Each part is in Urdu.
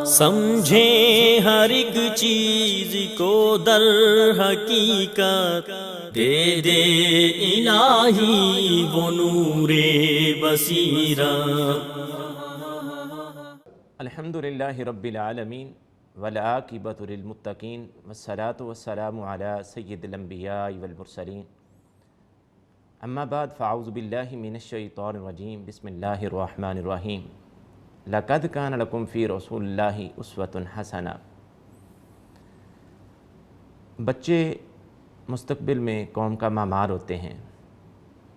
سمجھیں ہر ایک چیز کو در حقیقت، دے دے الہی وہ نور بصیرت۔ الحمدللہ رب العالمین والعاقبۃ للمتقین والصلاة والسلام علی سید الانبیاء والمرسلین، اما بعد فاعوذ باللہ من الشیطان الرجیم، بسم اللہ الرحمن الرحیم۔ لقد کان لکم فی رسول اللہ اسوۃ حسنہ۔ بچے مستقبل میں قوم کا معمار ہوتے ہیں۔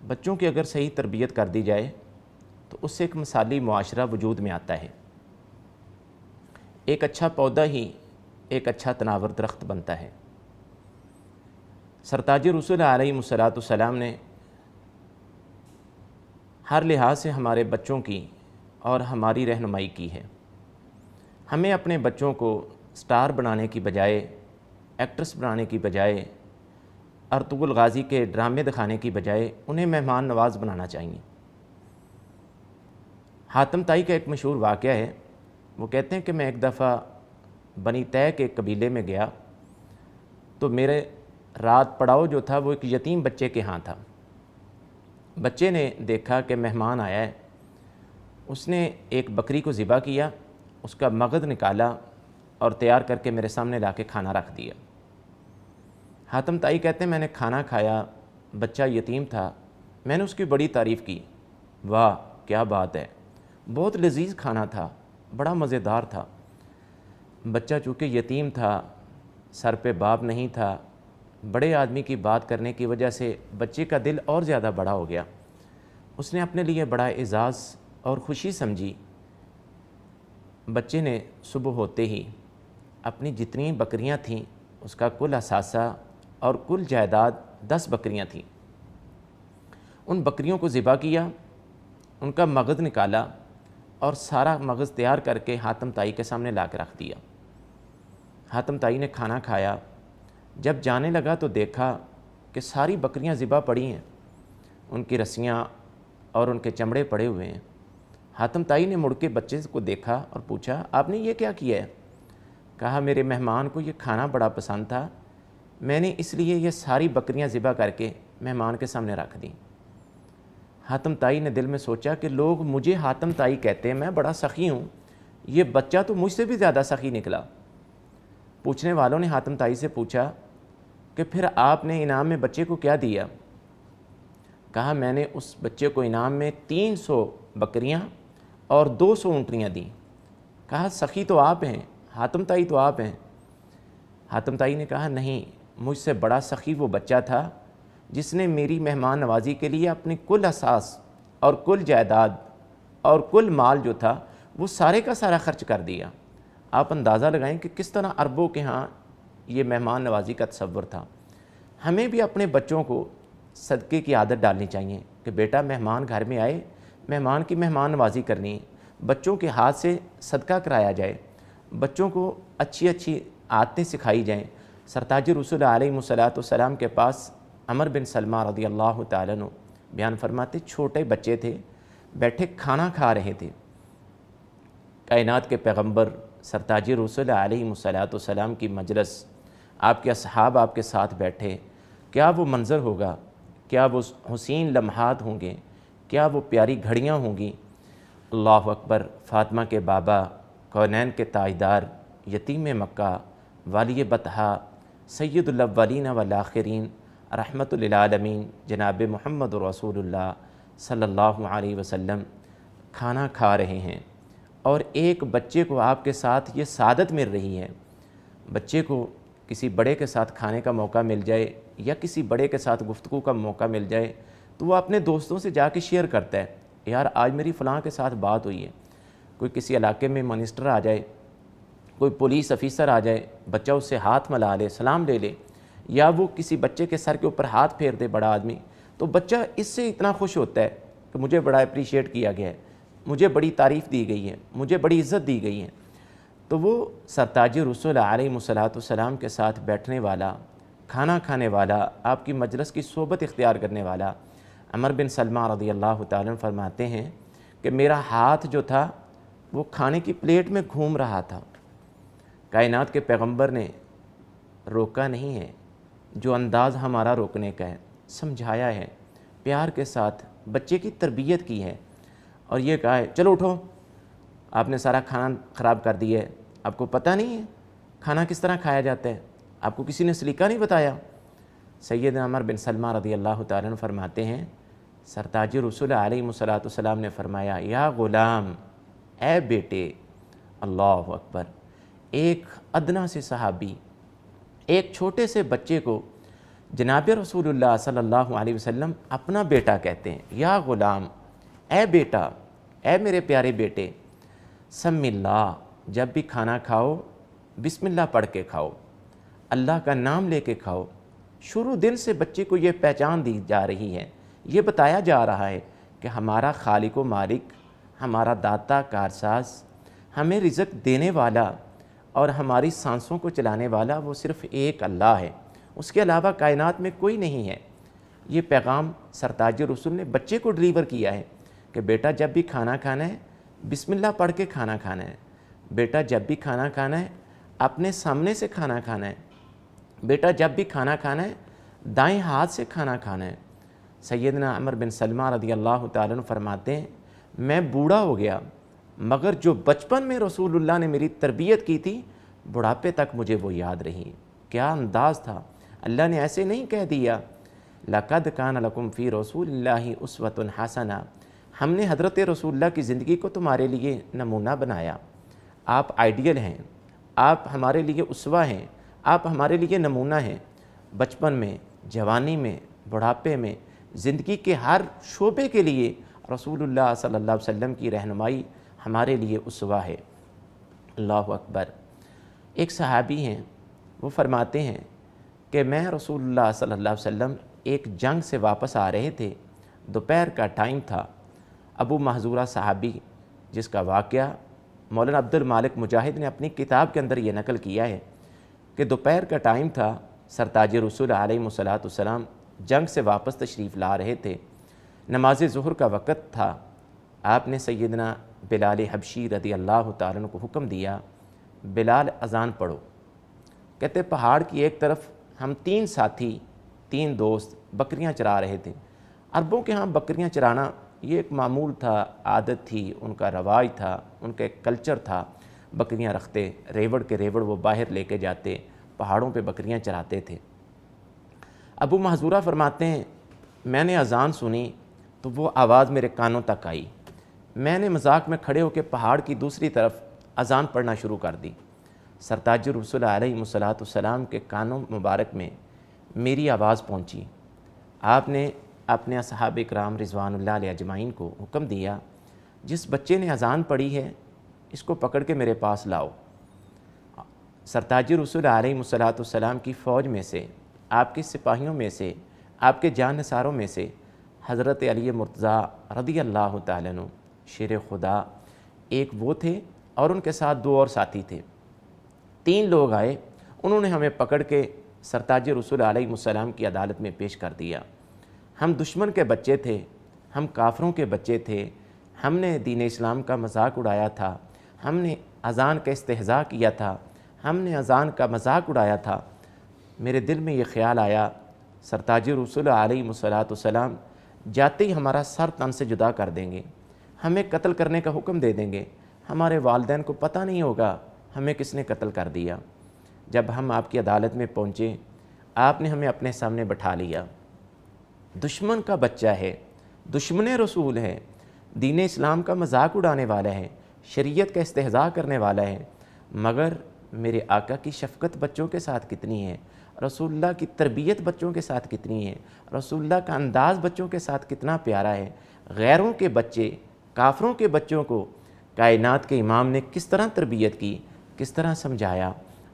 بچوں کی اگر صحیح تربیت کر دی جائے تو اس سے ایک مثالی معاشرہ وجود میں آتا ہے۔ ایک اچھا پودا ہی ایک اچھا تناور درخت بنتا ہے۔ سرتاج رسول علیہ السلام نے ہر لحاظ سے ہمارے بچوں کی اور ہماری رہنمائی کی ہے۔ ہمیں اپنے بچوں کو سٹار بنانے کی بجائے، ایکٹرس بنانے کی بجائے، ارطغرل غازی کے ڈرامے دکھانے کی بجائے انہیں مہمان نواز بنانا چاہیے۔ حاتم طائی کا ایک مشہور واقعہ ہے۔ وہ کہتے ہیں کہ میں ایک دفعہ بنی طے کے قبیلے میں گیا تو میرے رات پڑاؤ جو تھا وہ ایک یتیم بچے کے ہاں تھا۔ بچے نے دیکھا کہ مہمان آیا ہے، اس نے ایک بکری کو ذبح کیا، اس کا مغز نکالا اور تیار کر کے میرے سامنے لا کے کھانا رکھ دیا۔ حاتم طائی کہتے ہیں میں نے کھانا کھایا، بچہ یتیم تھا، میں نے اس کی بڑی تعریف کی، واہ کیا بات ہے، بہت لذیذ کھانا تھا، بڑا مزیدار تھا۔ بچہ چونکہ یتیم تھا، سر پہ باپ نہیں تھا، بڑے آدمی کی بات کرنے کی وجہ سے بچے کا دل اور زیادہ بڑا ہو گیا۔ اس نے اپنے لیے بڑا اعزاز اور خوشی سمجھی۔ بچے نے صبح ہوتے ہی اپنی جتنی بکریاں تھیں اس کا کل اثاثہ اور کل جائیداد 10 بکریاں تھیں، ان بکریوں کو ذبح کیا، ان کا مغز نکالا اور سارا مغز تیار کر کے حاتم طائی کے سامنے لا کے رکھ دیا۔ حاتم طائی نے کھانا کھایا، جب جانے لگا تو دیکھا کہ ساری بکریاں ذبح پڑی ہیں، ان کی رسیاں اور ان کے چمڑے پڑے ہوئے ہیں۔ حاتم طائی نے مڑ کے بچے کو دیکھا اور پوچھا آپ نے یہ کیا کیا ہے؟ کہا میرے مہمان کو یہ کھانا بڑا پسند تھا، میں نے اس لیے یہ ساری بکریاں ذبح کر کے مہمان کے سامنے رکھ دیں۔ حاتم طائی نے دل میں سوچا کہ لوگ مجھے حاتم طائی کہتے ہیں، میں بڑا سخی ہوں، یہ بچہ تو مجھ سے بھی زیادہ سخی نکلا۔ پوچھنے والوں نے حاتم طائی سے پوچھا کہ پھر آپ نے انعام میں بچے کو کیا دیا؟ کہا میں نے اس بچے کو انعام میں 300 بکریاں اور 200 اونٹنیاں دیں۔ کہا سخی تو آپ ہیں، حاتم طائی تو آپ ہیں۔ حاتم طائی نے کہا نہیں، مجھ سے بڑا سخی وہ بچہ تھا جس نے میری مہمان نوازی کے لیے اپنی کل اثاث اور کل جائیداد اور کل مال جو تھا وہ سارے کا سارا خرچ کر دیا۔ آپ اندازہ لگائیں کہ کس طرح عربوں کے ہاں یہ مہمان نوازی کا تصور تھا۔ ہمیں بھی اپنے بچوں کو صدقے کی عادت ڈالنی چاہیے کہ بیٹا مہمان گھر میں آئے، مہمان کی مہمان نوازی کرنی، بچوں کے ہاتھ سے صدقہ کرایا جائے، بچوں کو اچھی اچھی عادتیں سکھائی جائیں۔ سرتاج رسول علیہ السلام کے پاس عمر بن سلمہ رضی اللہ تعالیٰ عنہ بیان فرماتے چھوٹے بچے تھے، بیٹھے کھانا کھا رہے تھے، کائنات کے پیغمبر سرتاج رسول علیہ السلام کی مجلس، آپ کے اصحاب آپ کے ساتھ بیٹھے، کیا وہ منظر ہوگا، کیا وہ حسین لمحات ہوں گے، کیا وہ پیاری گھڑیاں ہوں گی۔ اللہ اکبر۔ فاطمہ کے بابا، کونین کے تاجدار، یتیم مکہ، والی بطحا، سید الاولین والآخرین، رحمت للعالمین جناب محمد رسول اللہ صلی اللہ علیہ وسلم کھانا کھا رہے ہیں، اور ایک بچے کو آپ کے ساتھ یہ سعادت مل رہی ہے۔ بچے کو کسی بڑے کے ساتھ کھانے کا موقع مل جائے یا کسی بڑے کے ساتھ گفتگو کا موقع مل جائے تو وہ اپنے دوستوں سے جا کے شیئر کرتا ہے، یار آج میری فلاں کے ساتھ بات ہوئی ہے۔ کوئی کسی علاقے میں منسٹر آ جائے، کوئی پولیس افیسر آ جائے، بچہ اس سے ہاتھ ملا لے، سلام لے لے، یا وہ کسی بچے کے سر کے اوپر ہاتھ پھیر دے بڑا آدمی، تو بچہ اس سے اتنا خوش ہوتا ہے کہ مجھے بڑا اپریشیٹ کیا گیا ہے، مجھے بڑی تعریف دی گئی ہے، مجھے بڑی عزت دی گئی ہے۔ تو وہ سرتاج رسول علیہ السلام کے ساتھ بیٹھنے والا، کھانا کھانے والا، آپ کی مجلس کی صحبت اختیار کرنے والا عمر بن سلمہ رضی اللہ تعالیٰ عنہ فرماتے ہیں کہ میرا ہاتھ جو تھا وہ کھانے کی پلیٹ میں گھوم رہا تھا، کائنات کے پیغمبر نے روکا نہیں ہے، جو انداز ہمارا روکنے کا ہے، سمجھایا ہے، پیار کے ساتھ بچے کی تربیت کی ہے، اور یہ کہا ہے چلو اٹھو، آپ نے سارا کھانا خراب کر دیا ہے، آپ کو پتہ نہیں ہے کھانا کس طرح کھایا جاتا ہے، آپ کو کسی نے سلیقہ نہیں بتایا۔ سیدنا عمر بن سلمہ رضی اللہ تعالیٰ عنہ فرماتے ہیں، سرتاج رسول علیہ الصلوۃ والسلام نے فرمایا، یا غلام، اے بیٹے، اللہ اکبر، ایک ادنا سے صحابی، ایک چھوٹے سے بچے کو جناب رسول اللہ صلی اللہ علیہ وسلم اپنا بیٹا کہتے ہیں۔ یا غلام، اے بیٹا، اے میرے پیارے بیٹے، سم اللہ، جب بھی کھانا کھاؤ بسم اللہ پڑھ کے کھاؤ، اللہ کا نام لے کے کھاؤ۔ شروع دن سے بچے کو یہ پہچان دی جا رہی ہے، یہ بتایا جا رہا ہے کہ ہمارا خالق و مالک، ہمارا داتا کارساز، ہمیں رزق دینے والا اور ہماری سانسوں کو چلانے والا وہ صرف ایک اللہ ہے، اس کے علاوہ کائنات میں کوئی نہیں ہے۔ یہ پیغام سرتاج رسول نے بچے کو ڈلیور کیا ہے کہ بیٹا جب بھی کھانا کھانا ہے بسم اللہ پڑھ کے کھانا کھانا ہے، بیٹا جب بھی کھانا کھانا ہے اپنے سامنے سے کھانا کھانا ہے، بیٹا جب بھی کھانا کھانا ہے دائیں ہاتھ سے کھانا کھانا ہے۔ سیدنا عمر بن سلمہ رضی اللہ تعالیٰ عنہ فرماتے ہیں، میں بوڑھا ہو گیا مگر جو بچپن میں رسول اللہ نے میری تربیت کی تھی بڑھاپے تک مجھے وہ یاد رہی۔ کیا انداز تھا، اللہ نے ایسے نہیں کہہ دیا لَقَدْ كَانَ لَكُمْ فِي رَسُولِ اللَّهِ أُسْوَةٌ حَسَنَةٌ، ہم نے حضرت رسول اللہ کی زندگی کو تمہارے لیے نمونہ بنایا، آپ آئیڈیل ہیں، آپ ہمارے لیے اسوہ ہیں، آپ ہمارے لیے نمونہ ہیں۔ بچپن میں، جوانی میں، بڑھاپے میں، زندگی کے ہر شعبے کے لیے رسول اللہ صلی اللہ علیہ وسلم کی رہنمائی ہمارے لیے اسوہ ہے۔ اللہ اکبر۔ ایک صحابی ہیں، وہ فرماتے ہیں کہ میں رسول اللہ صلی اللہ علیہ وسلم ایک جنگ سے واپس آ رہے تھے، دوپہر کا ٹائم تھا۔ ابو محذورہ صحابی جس کا واقعہ مولانا عبد المالک مجاہد نے اپنی کتاب کے اندر یہ نقل کیا ہے کہ دوپہر کا ٹائم تھا، سرتاج رسول علیہ الصلوۃ والسلام جنگ سے واپس تشریف لا رہے تھے، نماز ظہر کا وقت تھا۔ آپ نے سیدنا بلال حبشی رضی اللہ تعالیٰ عنہ کو حکم دیا، بلال اذان پڑھو۔ کہتے پہاڑ کی ایک طرف ہم 3 ساتھی، 3 دوست بکریاں چرا رہے تھے۔ عربوں کے ہاں بکریاں چرانا یہ ایک معمول تھا، عادت تھی، ان کا رواج تھا، ان کا ایک کلچر تھا۔ بکریاں رکھتے، ریوڑ کے ریوڑ وہ باہر لے کے جاتے، پہاڑوں پہ بکریاں چراتے تھے۔ ابو محذورہ فرماتے ہیں میں نے اذان سنی تو وہ آواز میرے کانوں تک آئی، میں نے مذاق میں کھڑے ہو کے پہاڑ کی دوسری طرف اذان پڑھنا شروع کر دی۔ سرتاج رسول علیہ الصلوۃ والسلام کے کانوں مبارک میں میری آواز پہنچی۔ آپ نے اپنے اصحاب کرام رضوان اللہ علیہ اجمعین کو حکم دیا، جس بچے نے اذان پڑھی ہے اس کو پکڑ کے میرے پاس لاؤ۔ سرتاج رسول علیہ الصلوۃ والسلام کی فوج میں سے، آپ کے سپاہیوں میں سے، آپ کے جان نثاروں میں سے حضرت علی مرتضیٰ رضی اللہ تعالیٰ عنہ شیر خدا ایک وہ تھے، اور ان کے ساتھ 2 اور ساتھی تھے۔ 3 لوگ آئے، انہوں نے ہمیں پکڑ کے سرتاج رسول علیہ السلام کی عدالت میں پیش کر دیا۔ ہم دشمن کے بچے تھے، ہم کافروں کے بچے تھے، ہم نے دین اسلام کا مذاق اڑایا تھا، ہم نے اذان کا استہزاء کیا تھا، ہم نے اذان کا مذاق اڑایا تھا۔ میرے دل میں یہ خیال آیا سرتاج رسول علیہ الصلوۃ والسلام جاتے ہی ہمارا سر تن سے جدا کر دیں گے، ہمیں قتل کرنے کا حکم دے دیں گے، ہمارے والدین کو پتہ نہیں ہوگا ہمیں کس نے قتل کر دیا۔ جب ہم آپ کی عدالت میں پہنچے، آپ نے ہمیں اپنے سامنے بٹھا لیا۔ دشمن کا بچہ ہے، دشمن رسول ہے، دین اسلام کا مذاق اڑانے والا ہے، شریعت کا استہزاء کرنے والا ہے، مگر میرے آقا کی شفقت بچوں کے ساتھ کتنی ہے، رسول اللہ کی تربیت بچوں کے ساتھ کتنی ہے، رسول اللہ کا انداز بچوں کے ساتھ کتنا پیارا ہے۔ غیروں کے بچے، کافروں کے بچوں کو کائنات کے امام نے کس طرح تربیت کی، کس طرح سمجھایا۔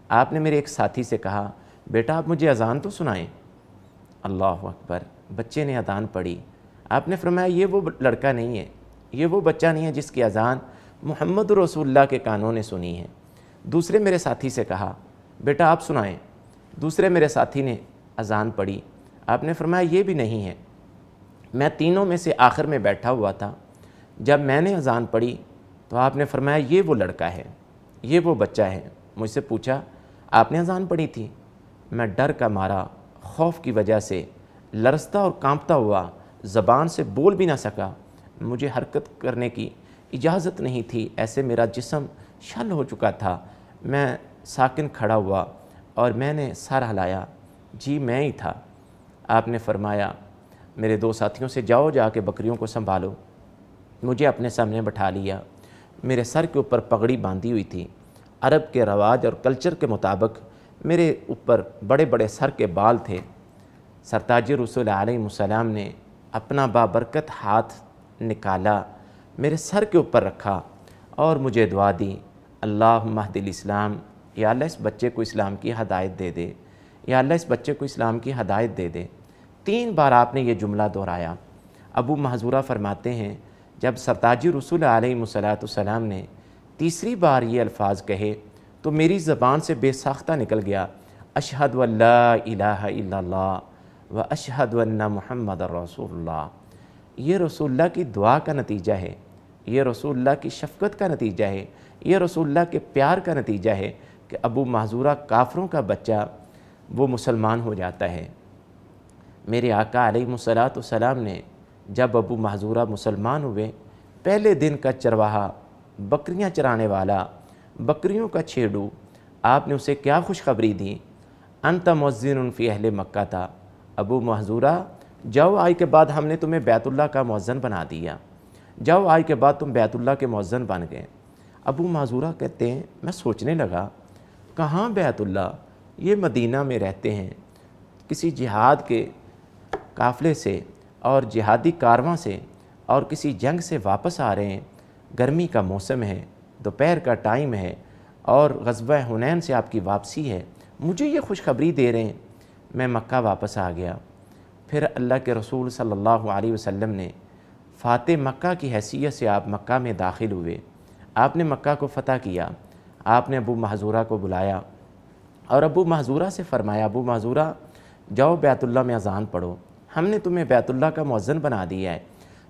آپ نے میرے ایک ساتھی سے کہا بیٹا آپ مجھے اذان تو سنائیں۔ اللہ اکبر۔ بچے نے اذان پڑھی۔ آپ نے فرمایا یہ وہ لڑکا نہیں ہے، یہ وہ بچہ نہیں ہے جس کی اذان محمد رسول اللہ کے کانوں نے سنی ہے۔ دوسرے میرے ساتھی سے کہا بیٹا آپ سنائیں۔ دوسرے میرے ساتھی نے اذان پڑھی۔ آپ نے فرمایا یہ بھی نہیں ہے۔ میں تینوں میں سے آخر میں بیٹھا ہوا تھا۔ جب میں نے اذان پڑھی تو آپ نے فرمایا یہ وہ لڑکا ہے، یہ وہ بچہ ہے مجھ سے پوچھا آپ نے اذان پڑھی تھی؟ میں ڈر کا مارا، خوف کی وجہ سے لرزتا اور کانپتا ہوا زبان سے بول بھی نہ سکا۔ مجھے حرکت کرنے کی اجازت نہیں تھی، ایسے میرا جسم شل ہو چکا تھا۔ میں ساکن کھڑا ہوا اور میں نے سر ہلایا، جی میں ہی تھا۔ آپ نے فرمایا میرے 2 ساتھیوں سے جاؤ، جا کے بکریوں کو سنبھالو۔ مجھے اپنے سامنے بٹھا لیا۔ میرے سر کے اوپر پگڑی باندھی ہوئی تھی۔ عرب کے رواج اور کلچر کے مطابق میرے اوپر بڑے بڑے سر کے بال تھے۔ سرتاج رسول علیہ السلام نے اپنا بابرکت ہاتھ نکالا، میرے سر کے اوپر رکھا اور مجھے دعا دی، اللہم اہد الاسلام، یا اللہ اس بچے کو اسلام کی ہدایت دے دے، یا اللہ اس بچے کو اسلام کی ہدایت دے دے۔ 3 بار آپ نے یہ جملہ دہرایا۔ ابو محذورہ فرماتے ہیں جب سرتاج رسول علیہ السلام نے تیسری بار یہ الفاظ کہے تو میری زبان سے بے ساختہ نکل گیا، اشہد ان لا الہ الا اللہ و اشہد ان محمد رسول اللہ۔ یہ رسول اللہ کی دعا کا نتیجہ ہے، یہ رسول اللہ کی شفقت کا نتیجہ ہے، یہ رسول اللہ کے پیار کا نتیجہ ہے کہ ابو محذورہ کافروں کا بچہ وہ مسلمان ہو جاتا ہے۔ میرے آقا علیہ السلام نے جب ابو محذورہ مسلمان ہوئے، پہلے دن کا چرواہا، بکریاں چرانے والا، بکریوں کا چھیڑو، آپ نے اسے کیا خوشخبری دی؟ انت مؤذن فی اہل مکہ تھا، ابو محذورہ جاؤ آج کے بعد ہم نے تمہیں بیت اللہ کا مؤذن بنا دیا، جاؤ آج کے بعد تم بیت اللہ کے مؤذن بن گئے۔ ابو محذورہ کہتے ہیں میں سوچنے لگا کہاں بیت اللہ، یہ مدینہ میں رہتے ہیں، کسی جہاد کے قافلے سے اور جہادی کارواں سے اور کسی جنگ سے واپس آ رہے ہیں، گرمی کا موسم ہے، دوپہر کا ٹائم ہے اور غزوہ حنین سے آپ کی واپسی ہے، مجھے یہ خوشخبری دے رہے ہیں۔ میں مکہ واپس آ گیا۔ پھر اللہ کے رسول صلی اللہ علیہ وسلم نے فاتح مکہ کی حیثیت سے آپ مکہ میں داخل ہوئے، آپ نے مکہ کو فتح کیا۔ آپ نے ابو محذورہ کو بلایا اور ابو محذورہ سے فرمایا ابو محذورہ جاؤ بیت اللہ میں اذان پڑھو، ہم نے تمہیں بیت اللہ کا مؤذن بنا دیا ہے۔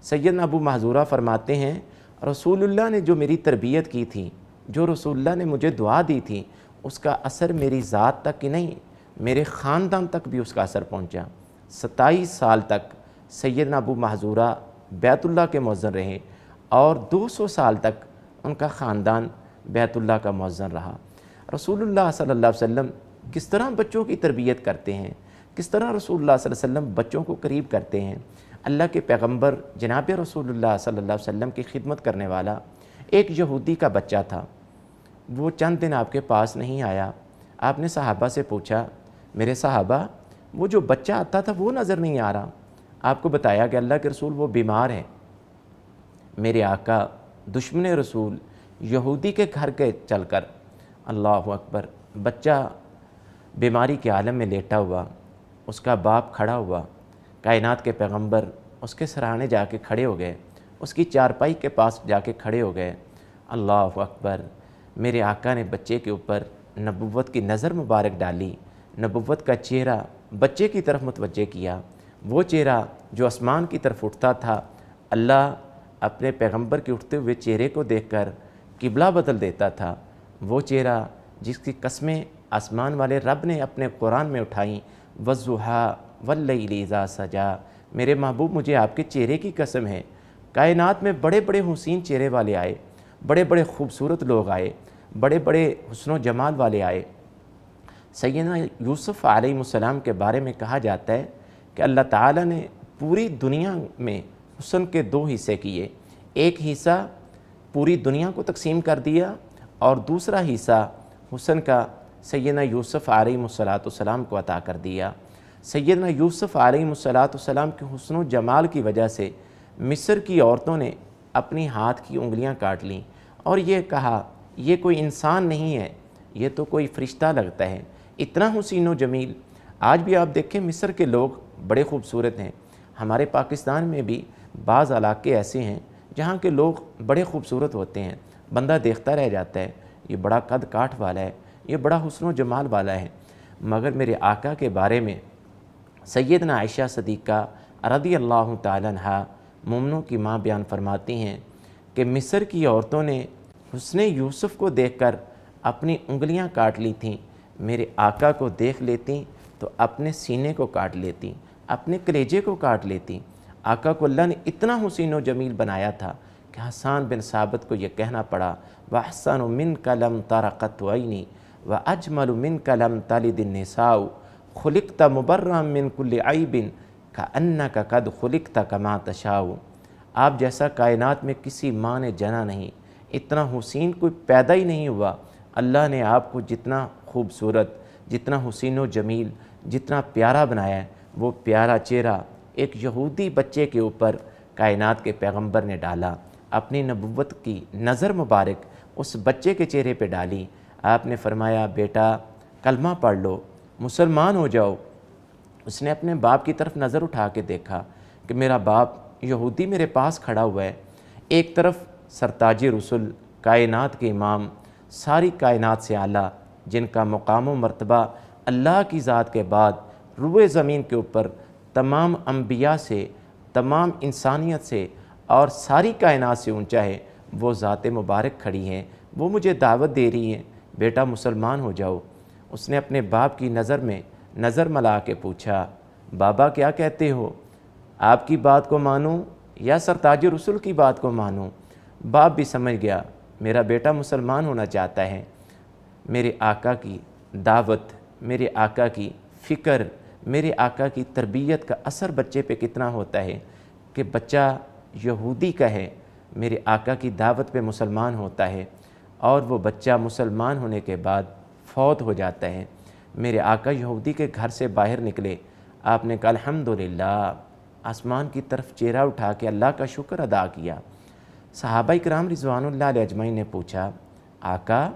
سیدنا ابو محذورہ فرماتے ہیں رسول اللہ نے جو میری تربیت کی تھی، جو رسول اللہ نے مجھے دعا دی تھی، اس کا اثر میری ذات تک ہی نہیں، میرے خاندان تک بھی اس کا اثر پہنچا۔ 27 سال تک سیدنا ابو محذورہ بیت اللہ کے مؤذن رہے اور 200 سال تک ان کا خاندان بیت اللہ کا مؤذن رہا۔ رسول اللہ صلی اللہ علیہ وسلم کس طرح بچوں کی تربیت کرتے ہیں، کس طرح رسول اللہ صلی اللہ علیہ وسلم بچوں کو قریب کرتے ہیں۔ اللہ کے پیغمبر جناب رسول اللہ صلی اللہ علیہ وسلم کی خدمت کرنے والا ایک یہودی کا بچہ تھا، وہ چند دن آپ کے پاس نہیں آیا۔ آپ نے صحابہ سے پوچھا میرے صحابہ وہ جو بچہ آتا تھا وہ نظر نہیں آ رہا۔ آپ کو بتایا کہ اللہ کے رسول وہ بیمار ہے۔ میرے آقا دشمن رسول یہودی کے گھر کے چل کر، اللہ اکبر، بچہ بیماری کے عالم میں لیٹا ہوا، اس کا باپ کھڑا ہوا، کائنات کے پیغمبر اس کے سرانے جا کے کھڑے ہو گئے، اس کی چارپائی کے پاس جا کے کھڑے ہو گئے۔ اللہ اکبر، میرے آقا نے بچے کے اوپر نبوت کی نظر مبارک ڈالی، نبوت کا چہرہ بچے کی طرف متوجہ کیا، وہ چہرہ جو آسمان کی طرف اٹھتا تھا، اللہ اپنے پیغمبر کے اٹھتے ہوئے چہرے کو دیکھ کر قبلہ بدل دیتا تھا، وہ چہرہ جس کی قسمیں آسمان والے رب نے اپنے قرآن میں اٹھائیں، وَالضُّحَىٰ وَاللَّيْلِ اِذَا سَجَىٰ، میرے محبوب مجھے آپ کے چہرے کی قسم ہے۔ کائنات میں بڑے بڑے حسین چہرے والے آئے، بڑے بڑے خوبصورت لوگ آئے، بڑے بڑے حسن و جمال والے آئے۔ سیدنا یوسف علیہ السلام کے بارے میں کہا جاتا ہے کہ اللہ تعالیٰ نے پوری دنیا میں حسن کے 2 حصے کیے، ایک حصہ پوری دنیا کو تقسیم کر دیا اور دوسرا حصہ حسن کا سیدنا یوسف علیہ السلام کو عطا کر دیا۔ سیدنا یوسف علیہ السلام کے حسن و جمال کی وجہ سے مصر کی عورتوں نے اپنی ہاتھ کی انگلیاں کاٹ لیں اور یہ کہا یہ کوئی انسان نہیں ہے، یہ تو کوئی فرشتہ لگتا ہے، اتنا حسین و جمیل۔ آج بھی آپ دیکھیں مصر کے لوگ بڑے خوبصورت ہیں، ہمارے پاکستان میں بھی بعض علاقے ایسے ہیں جہاں کے لوگ بڑے خوبصورت ہوتے ہیں، بندہ دیکھتا رہ جاتا ہے یہ بڑا قد کاٹ والا ہے، یہ بڑا حسن و جمال والا ہے۔ مگر میرے آقا کے بارے میں سیدنا عائشہ صدیقہ رضی اللہ تعالیٰ عنہا مومنوں کی ماں بیان فرماتی ہیں کہ مصر کی عورتوں نے حسن یوسف کو دیکھ کر اپنی انگلیاں کاٹ لی تھیں، میرے آقا کو دیکھ لیتی تو اپنے سینے کو کاٹ لیتی، اپنے کلیجے کو کاٹ لیتی۔ آقا کو اللہ نے اتنا حسین و جمیل بنایا تھا کہ حسان بن ثابت کو یہ کہنا پڑا وَأَحْسَنُ مِنْكَ لَمْ تَرَ قَطُّ عَيْنِي وَأَجْمَلُ مِنْكَ لَمْ تَلِدِ النِّسَاءُ خُلِقْتَ مُبَرًّا مِنْ كُلِّ عَيْبٍ كَأَنَّكَ قَدْ خُلِقْتَ كَمَا تَشَاءُ۔ آپ جیسا کائنات میں کسی ماں نے جنا نہیں، اتنا حسین کوئی پیدا ہی نہیں ہوا۔ اللہ نے آپ کو جتنا خوبصورت، جتنا حسین و جمیل، جتنا پیارا بنایا ہے، وہ پیارا چہرہ ایک یہودی بچے کے اوپر کائنات کے پیغمبر نے ڈالا، اپنی نبوت کی نظر مبارک اس بچے کے چہرے پہ ڈالی۔ آپ نے فرمایا بیٹا کلمہ پڑھ لو، مسلمان ہو جاؤ۔ اس نے اپنے باپ کی طرف نظر اٹھا کے دیکھا کہ میرا باپ یہودی میرے پاس کھڑا ہوا ہے، ایک طرف سرتاج رسل، کائنات کے امام، ساری کائنات سے اعلیٰ، جن کا مقام و مرتبہ اللہ کی ذات کے بعد روئے زمین کے اوپر تمام انبیاء سے، تمام انسانیت سے اور ساری کائنات سے اونچا ہے، وہ ذات مبارک کھڑی ہے، وہ مجھے دعوت دے رہی ہے بیٹا مسلمان ہو جاؤ۔ اس نے اپنے باپ کی نظر میں نظر ملا کے پوچھا بابا کیا کہتے ہو، آپ کی بات کو مانوں یا سرتاج رسول کی بات کو مانوں؟ باپ بھی سمجھ گیا میرا بیٹا مسلمان ہونا چاہتا ہے۔ میرے آقا کی دعوت، میرے آقا کی فکر، میرے آقا کی تربیت کا اثر بچے پہ کتنا ہوتا ہے کہ بچہ یہودی کا ہے، میرے آقا کی دعوت پہ مسلمان ہوتا ہے اور وہ بچہ مسلمان ہونے کے بعد فوت ہو جاتا ہے۔ میرے آقا یہودی کے گھر سے باہر نکلے، آپ نے کہا الحمدللہ، آسمان کی طرف چہرہ اٹھا کے اللہ کا شکر ادا کیا۔ صحابہ کرام رضوان اللہ علیہ اجمعین نے پوچھا آقا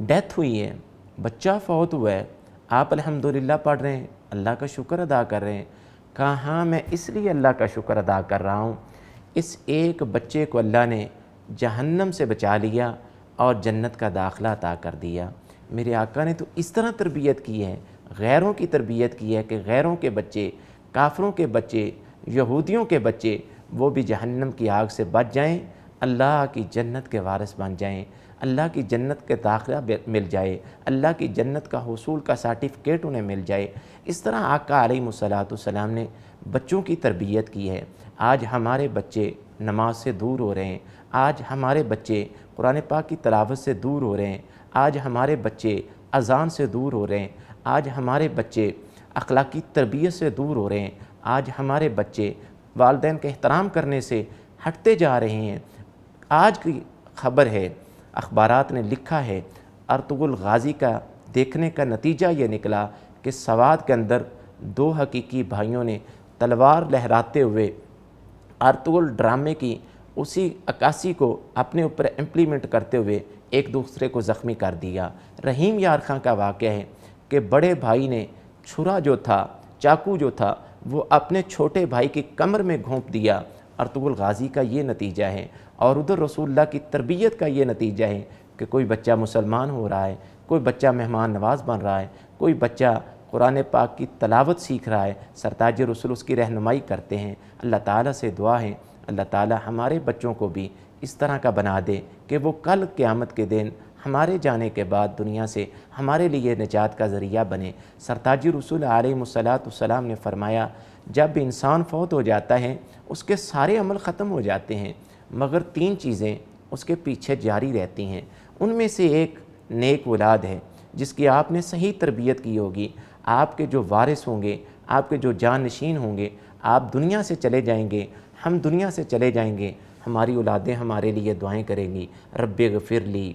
ڈیتھ ہوئی ہے، بچہ فوت ہوا ہے، آپ الحمدللہ پڑھ رہے ہیں، اللہ کا شکر ادا کر رہے ہیں؟ کہا ہاں میں اس لیے اللہ کا شکر ادا کر رہا ہوں، اس ایک بچے کو اللہ نے جہنم سے بچا لیا اور جنت کا داخلہ عطا کر دیا۔ میرے آقا نے تو اس طرح تربیت کی ہے، غیروں کی تربیت کی ہے کہ غیروں کے بچے، کافروں کے بچے، یہودیوں کے بچے وہ بھی جہنم کی آگ سے بچ جائیں، اللہ کی جنت کے وارث بن جائیں، اللہ کی جنت کے داخلہ مل جائے، اللہ کی جنت کا حصول کا سرٹیفکیٹ انہیں مل جائے۔ اس طرح آقا علیہ السلام نے بچوں کی تربیت کی ہے۔ آج ہمارے بچے نماز سے دور ہو رہے ہیں، آج ہمارے بچے قرآن پاک کی تلاوت سے دور ہو رہے ہیں، آج ہمارے بچے اذان سے دور ہو رہے ہیں، آج ہمارے بچے اخلاقی تربیت سے دور ہو رہے ہیں، آج ہمارے بچے والدین کے احترام کرنے سے ہٹتے جا رہے ہیں۔ آج کی خبر ہے، اخبارات نے لکھا ہے، ارطغرل غازی کا دیکھنے کا نتیجہ یہ نکلا کہ سوات کے اندر دو حقیقی بھائیوں نے تلوار لہراتے ہوئے ارطغرل ڈرامے کی اسی عکاسی کو اپنے اوپر امپلیمنٹ کرتے ہوئے ایک دوسرے کو زخمی کر دیا۔ رحیم یار خان کا واقعہ ہے کہ بڑے بھائی نے چھرا جو تھا، چاقو جو تھا، وہ اپنے چھوٹے بھائی کی کمر میں گھونپ دیا۔ ارطغرل غازی کا یہ نتیجہ ہے، اور ادھر رسول اللہ کی تربیت کا یہ نتیجہ ہے کہ کوئی بچہ مسلمان ہو رہا ہے، کوئی بچہ مہمان نواز بن رہا ہے، کوئی بچہ قرآن پاک کی تلاوت سیکھ رہا ہے، سرتاج رسول اس کی رہنمائی کرتے ہیں۔ اللہ تعالیٰ سے دعا ہے اللہ تعالیٰ ہمارے بچوں کو بھی اس طرح کا بنا دے کہ وہ کل قیامت کے دن ہمارے جانے کے بعد دنیا سے ہمارے لیے نجات کا ذریعہ بنے۔ سرتاج رسول علیہ السلام نے فرمایا جب انسان فوت ہو جاتا ہے اس کے سارے عمل ختم ہو جاتے ہیں، مگر تین چیزیں اس کے پیچھے جاری رہتی ہیں۔ ان میں سے ایک نیک اولاد ہے جس کی آپ نے صحیح تربیت کی ہوگی۔ آپ کے جو وارث ہوں گے، آپ کے جو جانشین ہوں گے، آپ دنیا سے چلے جائیں گے، ہم دنیا سے چلے جائیں گے، ہماری اولادیں ہمارے لیے دعائیں کریں گی، رب اغفر لی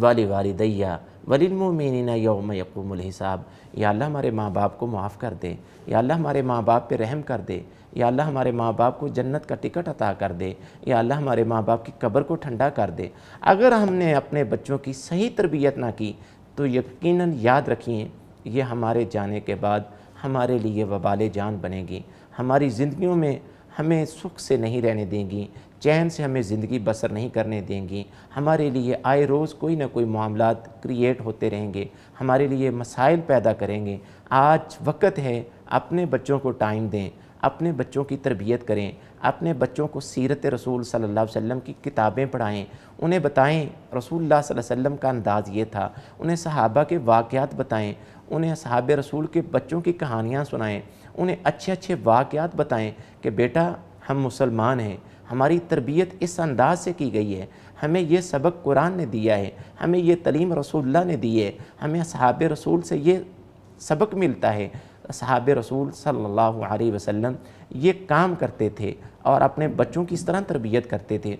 ولوالدی وللمؤمنین یوم یقوم الحساب۔ یا اللہ ہمارے ماں باپ کو معاف کر دے، یا اللہ ہمارے ماں باپ پہ رحم کر دے، یا اللہ ہمارے ماں باپ کو جنت کا ٹکٹ عطا کر دے، یا اللہ ہمارے ماں باپ کی قبر کو ٹھنڈا کر دے۔ اگر ہم نے اپنے بچوں کی صحیح تربیت نہ کی تو یقیناً یاد رکھیں یہ ہمارے جانے کے بعد ہمارے لیے وبال جان بنے گی، ہماری زندگیوں میں ہمیں سکھ سے نہیں رہنے دیں گی، چین سے ہمیں زندگی بسر نہیں کرنے دیں گی، ہمارے لیے آئے روز کوئی نہ کوئی معاملات کریٹ ہوتے رہیں گے، ہمارے لیے مسائل پیدا کریں گے۔ آج وقت ہے اپنے بچوں کو ٹائم دیں، اپنے بچوں کی تربیت کریں، اپنے بچوں کو سیرت رسول صلی اللہ علیہ وسلم کی کتابیں پڑھائیں، انہیں بتائیں رسول اللہ صلی اللہ علیہ وسلم کا انداز یہ تھا، انہیں صحابہ کے واقعات بتائیں، انہیں اصحاب رسول کے بچوں کی کہانیاں سنائیں، انہیں اچھے اچھے واقعات بتائیں کہ بیٹا ہم مسلمان ہیں، ہماری تربیت اس انداز سے کی گئی ہے، ہمیں یہ سبق قرآن نے دیا ہے، ہمیں یہ تعلیم رسول اللہ نے دی ہے، ہمیں اصحاب رسول سے یہ سبق ملتا ہے۔ اصحاب رسول صلی اللہ علیہ وسلم یہ کام کرتے تھے اور اپنے بچوں کی اس طرح تربیت کرتے تھے،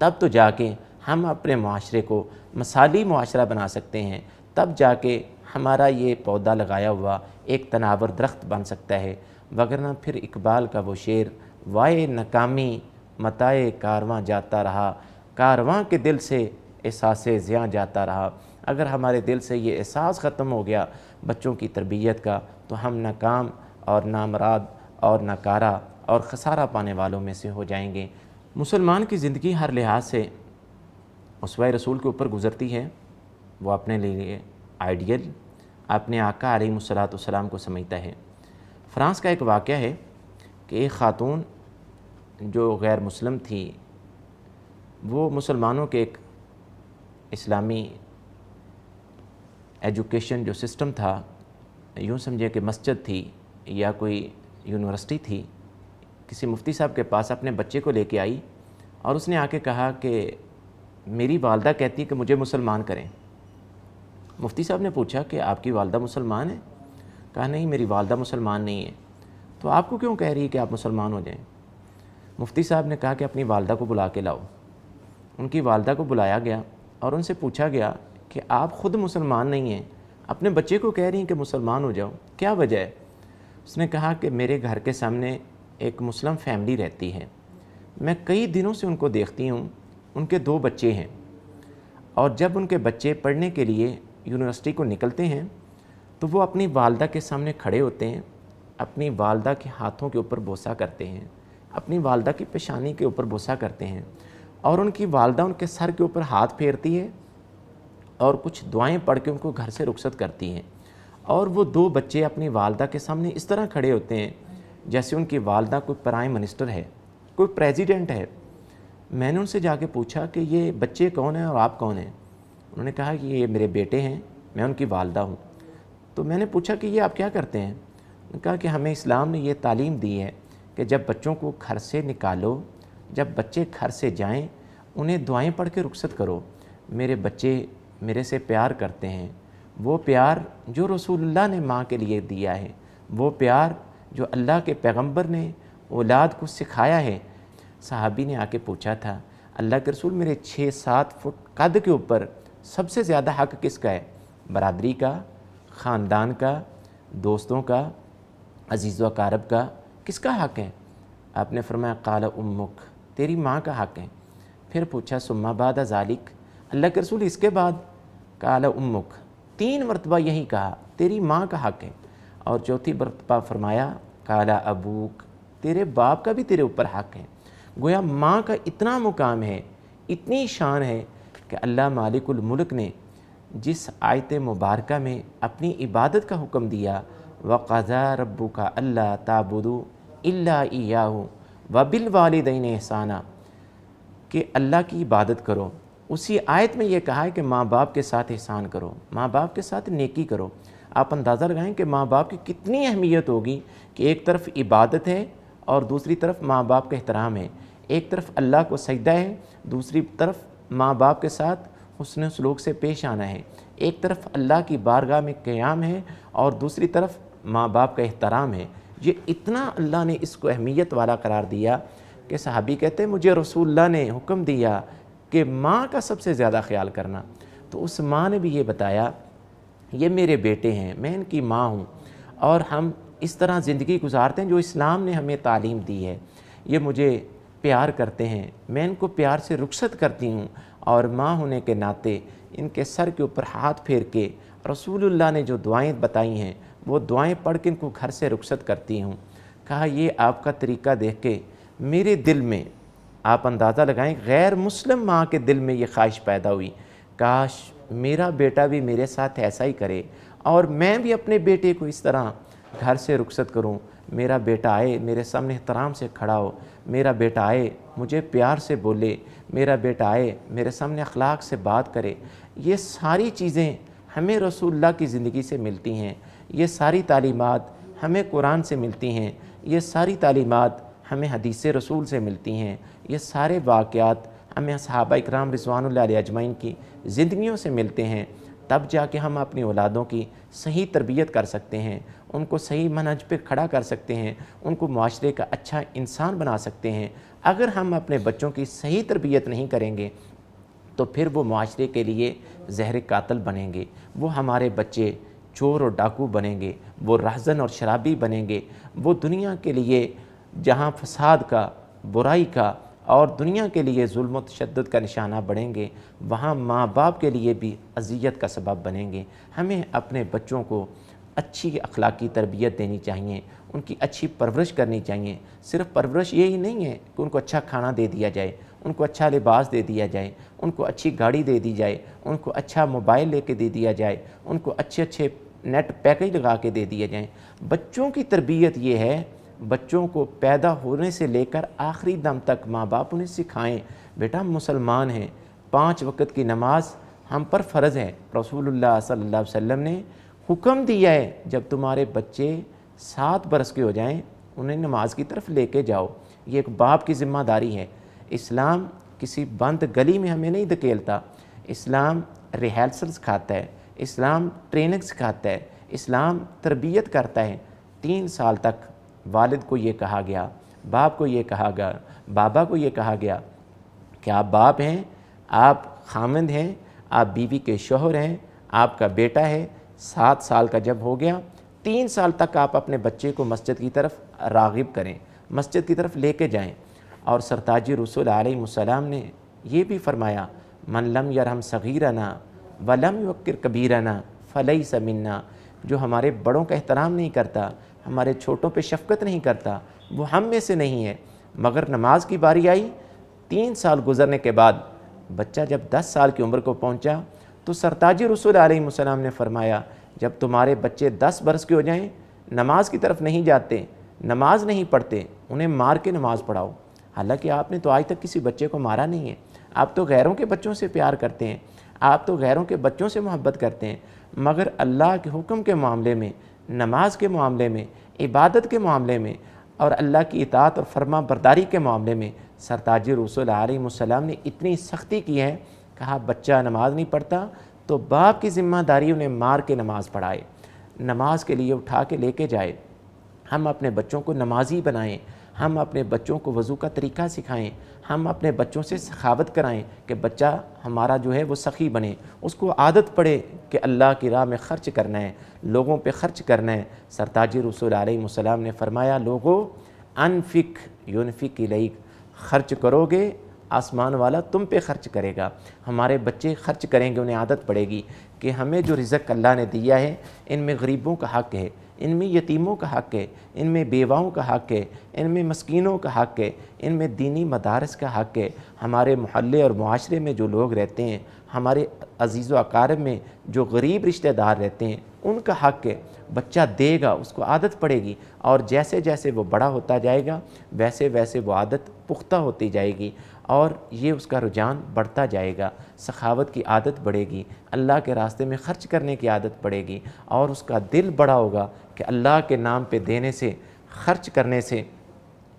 تب تو جا کے ہم اپنے معاشرے کو مثالی معاشرہ بنا سکتے ہیں، تب جا کے ہمارا یہ پودا لگایا ہوا ایک تناور درخت بن سکتا ہے، وگرنہ پھر اقبال کا وہ شعر وائے ناکامی متائے کارواں جاتا رہا، کارواں کے دل سے احساس زیاں جاتا رہا۔ اگر ہمارے دل سے یہ احساس ختم ہو گیا بچوں کی تربیت کا تو ہم ناکام اور نامراد اور ناکارہ اور خسارہ پانے والوں میں سے ہو جائیں گے۔ مسلمان کی زندگی ہر لحاظ سے اسوہ رسول کے اوپر گزرتی ہے، وہ اپنے لیے آئیڈیل اپنے آقا علیہ الصلوۃ والسلام کو سمجھتا ہے۔ فرانس کا ایک واقعہ ہے کہ ایک خاتون جو غیر مسلم تھی، وہ مسلمانوں کے ایک اسلامی ایجوکیشن جو سسٹم تھا، یوں سمجھے کہ مسجد تھی یا کوئی یونیورسٹی تھی، کسی مفتی صاحب کے پاس اپنے بچے کو لے کے آئی اور اس نے آ کے کہا کہ میری والدہ کہتی کہ مجھے مسلمان کریں۔ مفتی صاحب نے پوچھا کہ آپ کی والدہ مسلمان ہے؟ کہا نہیں، میری والدہ مسلمان نہیں ہے۔ تو آپ کو کیوں کہہ رہی ہے کہ آپ مسلمان ہو جائیں؟ مفتی صاحب نے کہا کہ اپنی والدہ کو بلا کے لاؤ۔ ان کی والدہ کو بلایا گیا اور ان سے پوچھا گیا کہ آپ خود مسلمان نہیں ہیں، اپنے بچے کو کہہ رہی ہیں کہ مسلمان ہو جاؤ، کیا وجہ ہے؟ اس نے کہا کہ میرے گھر کے سامنے ایک مسلم فیملی رہتی ہے، میں کئی دنوں سے ان کو دیکھتی ہوں، ان کے 2 بچے ہیں، اور جب ان کے بچے پڑھنے کے لیے یونیورسٹی کو نکلتے ہیں تو وہ اپنی والدہ کے سامنے کھڑے ہوتے ہیں، اپنی والدہ کے ہاتھوں کے اوپر بوسہ کرتے ہیں، اپنی والدہ کی پیشانی کے اوپر بوسہ کرتے ہیں، اور ان کی والدہ ان کے سر کے اوپر ہاتھ پھیرتی ہے اور کچھ دعائیں پڑھ کے ان کو گھر سے رخصت کرتی ہیں، اور وہ 2 بچے اپنی والدہ کے سامنے اس طرح کھڑے ہوتے ہیں جیسے ان کی والدہ کوئی پرائم منسٹر ہے، کوئی پریزیڈنٹ ہے۔ میں نے ان سے جا کے پوچھا کہ یہ بچے کون ہیں اور آپ کون ہیں؟ انہوں نے کہا کہ یہ میرے بیٹے ہیں، میں ان کی والدہ ہوں۔ تو میں نے پوچھا کہ یہ آپ کیا کرتے ہیں؟ انہوں نے کہا کہ ہمیں اسلام نے یہ تعلیم دی ہے کہ جب بچوں کو گھر سے نکالو، جب بچے گھر سے جائیں انہیں دعائیں پڑھ کے رخصت کرو۔ میرے بچے میرے سے پیار کرتے ہیں، وہ پیار جو رسول اللہ نے ماں کے لیے دیا ہے، وہ پیار جو اللہ کے پیغمبر نے اولاد کو سکھایا ہے۔ صحابی نے آ کے پوچھا تھا اللہ کے رسول میرے 6-7 فٹ قد کے اوپر سب سے زیادہ حق کس کا ہے؟ برادری کا، خاندان کا، دوستوں کا، عزیز و اقارب کا، کس کا حق ہے؟ آپ نے فرمایا قال امک، تیری ماں کا حق ہے۔ پھر پوچھا ثم بعد ذالک، اللہ کے رسول اس کے بعد؟ قال امک، 3 مرتبہ یہی کہا تیری ماں کا حق ہے، اور چوتھی مرتبہ فرمایا قال ابوک، تیرے باپ کا بھی تیرے اوپر حق ہے۔ گویا ماں کا اتنا مقام ہے، اتنی شان ہے کہ اللہ مالک الملک نے جس آیت مبارکہ میں اپنی عبادت کا حکم دیا وَقَضَىٰ رَبُّكَ أَلَّا تَعْبُدُوا إِلَّا إِيَّاهُ وَبِالْوَالِدَيْنِ إِحْسَانًا، کہ اللہ کی عبادت کرو، اسی آیت میں یہ کہا ہے کہ ماں باپ کے ساتھ احسان کرو، ماں باپ کے ساتھ نیکی کرو۔ آپ اندازہ لگائیں کہ ماں باپ کی کتنی اہمیت ہوگی کہ ایک طرف عبادت ہے اور دوسری طرف ماں باپ کا احترام ہے، ایک طرف اللہ کو سجدہ ہے، دوسری طرف ماں باپ کے ساتھ حسن سلوک سے پیش آنا ہے، ایک طرف اللہ کی بارگاہ میں قیام ہے اور دوسری طرف ماں باپ کا احترام ہے۔ یہ اتنا اللہ نے اس کو اہمیت والا قرار دیا کہ صحابی کہتے ہیں مجھے رسول اللہ نے حکم دیا کہ ماں کا سب سے زیادہ خیال کرنا۔ تو اس ماں نے بھی یہ بتایا یہ میرے بیٹے ہیں، میں ان کی ماں ہوں، اور ہم اس طرح زندگی گزارتے ہیں جو اسلام نے ہمیں تعلیم دی ہے۔ یہ مجھے پیار کرتے ہیں، میں ان کو پیار سے رخصت کرتی ہوں، اور ماں ہونے کے ناطے ان کے سر کے اوپر ہاتھ پھیر کے رسول اللہ نے جو دعائیں بتائی ہیں وہ دعائیں پڑھ کے ان کو گھر سے رخصت کرتی ہوں۔ کہا یہ آپ کا طریقہ دیکھ کے میرے دل میں، آپ اندازہ لگائیں غیر مسلم ماں کے دل میں یہ خواہش پیدا ہوئی، کاش میرا بیٹا بھی میرے ساتھ ایسا ہی کرے اور میں بھی اپنے بیٹے کو اس طرح گھر سے رخصت کروں، میرا بیٹا آئے میرے سامنے احترام سے کھڑا ہو، میرا بیٹا آئے مجھے پیار سے بولے، میرا بیٹا آئے میرے سامنے اخلاق سے بات کرے۔ یہ ساری چیزیں ہمیں رسول اللہ کی زندگی سے ملتی ہیں، یہ ساری تعلیمات ہمیں قرآن سے ملتی ہیں، یہ ساری تعلیمات ہمیں حدیث رسول سے ملتی ہیں، یہ سارے واقعات ہمیں صحابہ اکرام رضوان اللہ علیہ اجمعین کی زندگیوں سے ملتے ہیں۔ تب جا کے ہم اپنی اولادوں کی صحیح تربیت کر سکتے ہیں، ان کو صحیح منہج پہ کھڑا کر سکتے ہیں، ان کو معاشرے کا اچھا انسان بنا سکتے ہیں۔ اگر ہم اپنے بچوں کی صحیح تربیت نہیں کریں گے تو پھر وہ معاشرے کے لیے زہر قاتل بنیں گے، وہ ہمارے بچے چور اور ڈاکو بنیں گے، وہ رہزن اور شرابی بنیں گے، وہ دنیا کے لیے جہاں فساد کا، برائی کا اور دنیا کے لیے ظلم و تشدد کا نشانہ بنیں گے، وہاں ماں باپ کے لیے بھی اذیت کا سبب بنیں گے۔ ہمیں اپنے بچوں کو اچھی اخلاقی تربیت دینی چاہیے، ان کی اچھی پرورش کرنی چاہیے۔ صرف پرورش یہی نہیں ہے کہ ان کو اچھا کھانا دے دیا جائے، ان کو اچھا لباس دے دیا جائے، ان کو اچھی گاڑی دے دی جائے، ان کو اچھا موبائل لے کے دے دیا جائے، ان کو اچھے اچھے نیٹ پیکج لگا کے دے دیے جائیں۔ بچوں کی تربیت یہ ہے، بچوں کو پیدا ہونے سے لے کر آخری دم تک ماں باپ انہیں سکھائیں، بیٹا ہم مسلمان ہیں، 5 وقت کی نماز ہم پر فرض ہے۔ رسول اللہ صلی اللہ علیہ وسلم نے حکم دیا ہے جب تمہارے بچے 7 برس کے ہو جائیں انہیں نماز کی طرف لے کے جاؤ، یہ ایک باپ کی ذمہ داری ہے۔ اسلام کسی بند گلی میں ہمیں نہیں دھکیلتا، اسلام ریہرسل سکھاتا ہے، اسلام ٹریننگ سکھاتا ہے، اسلام تربیت کرتا ہے۔ 3 سال تک والد کو یہ کہا گیا، باپ کو یہ کہا گیا، بابا کو یہ کہا گیا کہ آپ باپ ہیں، آپ خامند ہیں، آپ بیوی کے شوہر ہیں، آپ کا بیٹا ہے۔ 7 سال کا جب ہو گیا، 3 سال تک آپ اپنے بچے کو مسجد کی طرف راغب کریں، مسجد کی طرف لے کے جائیں۔ اور سرتاج رسول علیہ السلام نے یہ بھی فرمایا، من لم یرحم صغیرنا ولم یوقر کبیرنا فلیس منا، جو ہمارے بڑوں کا احترام نہیں کرتا، ہمارے چھوٹوں پہ شفقت نہیں کرتا، وہ ہم میں سے نہیں ہے۔ مگر نماز کی باری آئی، 3 سال گزرنے کے بعد بچہ جب 10 سال کی عمر کو پہنچا تو سرتاج رسول علیہ السلام نے فرمایا، جب تمہارے بچے 10 برس کے ہو جائیں، نماز کی طرف نہیں جاتے، نماز نہیں پڑھتے، انہیں مار کے نماز پڑھاؤ۔ حالانکہ آپ نے تو آج تک کسی بچے کو مارا نہیں ہے، آپ تو غیروں کے بچوں سے پیار کرتے ہیں، آپ تو غیروں کے بچوں سے محبت کرتے ہیں، مگر اللہ کے حکم کے معاملے میں، نماز کے معاملے میں، عبادت کے معاملے میں اور اللہ کی اطاعت اور فرما برداری کے معاملے میں سرتاج رسول علیہ السلام نے اتنی سختی کی ہے، کہا بچہ نماز نہیں پڑھتا تو باپ کی ذمہ داری انہیں مار کے نماز پڑھائے، نماز کے لیے اٹھا کے لے کے جائے۔ ہم اپنے بچوں کو نمازی بنائیں، ہم اپنے بچوں کو وضو کا طریقہ سکھائیں، ہم اپنے بچوں سے سخاوت کرائیں کہ بچہ ہمارا جو ہے وہ سخی بنے، اس کو عادت پڑے کہ اللہ کی راہ میں خرچ کرنا ہے، لوگوں پہ خرچ کرنا ہے۔ سرتاج رسول علیہ السلام نے فرمایا، لوگو انفق ینفق الیک، خرچ کرو گے آسمان والا تم پہ خرچ کرے گا۔ ہمارے بچے خرچ کریں گے، انہیں عادت پڑے گی کہ ہمیں جو رزق اللہ نے دیا ہے ان میں غریبوں کا حق ہے، ان میں یتیموں کا حق ہے، ان میں بیواؤں کا حق ہے، ان میں مسکینوں کا حق ہے، ان میں دینی مدارس کا حق ہے، ہمارے محلے اور معاشرے میں جو لوگ رہتے ہیں، ہمارے عزیز و اقارب میں جو غریب رشتہ دار رہتے ہیں، ان کا حق ہے۔ بچہ دے گا، اس کو عادت پڑے گی، اور جیسے جیسے وہ بڑا ہوتا جائے گا ویسے ویسے وہ عادت پختہ ہوتی جائے گی اور یہ اس کا رجحان بڑھتا جائے گا، سخاوت کی عادت بڑھے گی، اللہ کے راستے میں خرچ کرنے کی عادت بڑھے گی، اور اس کا دل بڑا ہوگا کہ اللہ کے نام پہ دینے سے، خرچ کرنے سے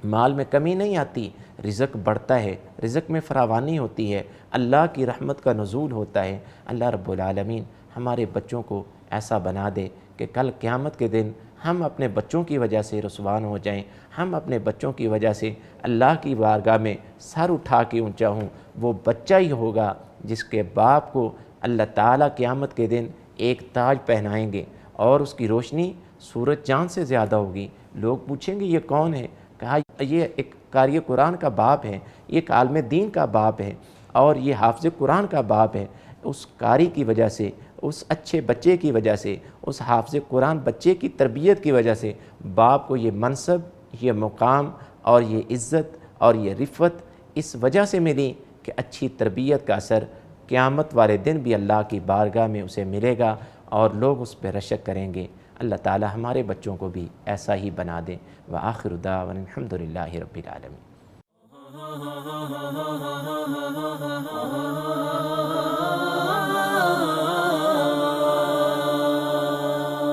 مال میں کمی نہیں آتی، رزق بڑھتا ہے، رزق میں فراوانی ہوتی ہے، اللہ کی رحمت کا نزول ہوتا ہے۔ اللہ رب العالمین ہمارے بچوں کو ایسا بنا دے کہ کل قیامت کے دن ہم اپنے بچوں کی وجہ سے رسوان ہو جائیں، ہم اپنے بچوں کی وجہ سے اللہ کی بارگاہ میں سر اٹھا کے اونچا ہوں۔ وہ بچہ ہی ہوگا جس کے باپ کو اللہ تعالیٰ قیامت کے دن ایک تاج پہنائیں گے اور اس کی روشنی سورج چاند سے زیادہ ہوگی۔ لوگ پوچھیں گے یہ کون ہے؟ کہا یہ ایک قاری قرآن کا باپ ہے، یہ ایک عالم دین کا باپ ہے، اور یہ حافظ قرآن کا باپ ہے۔ اس قاری کی وجہ سے، اس اچھے بچے کی وجہ سے، اس حافظ قرآن بچے کی تربیت کی وجہ سے باپ کو یہ منصب، یہ مقام اور یہ عزت اور یہ رفعت اس وجہ سے ملی کہ اچھی تربیت کا اثر قیامت والے دن بھی اللہ کی بارگاہ میں اسے ملے گا اور لوگ اس پہ رشک کریں گے۔ اللہ تعالی ہمارے بچوں کو بھی ایسا ہی بنا دے۔ وآخر دعوانا الحمد للہ رب العالمین۔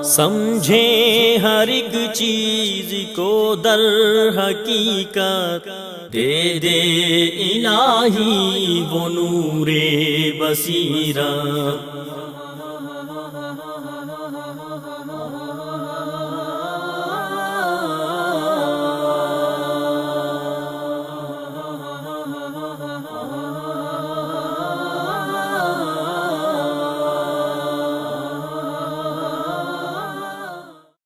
سمجھیں ہر ایک چیز کو در حقیقت، دے دے الہی وہ نور بصیرت۔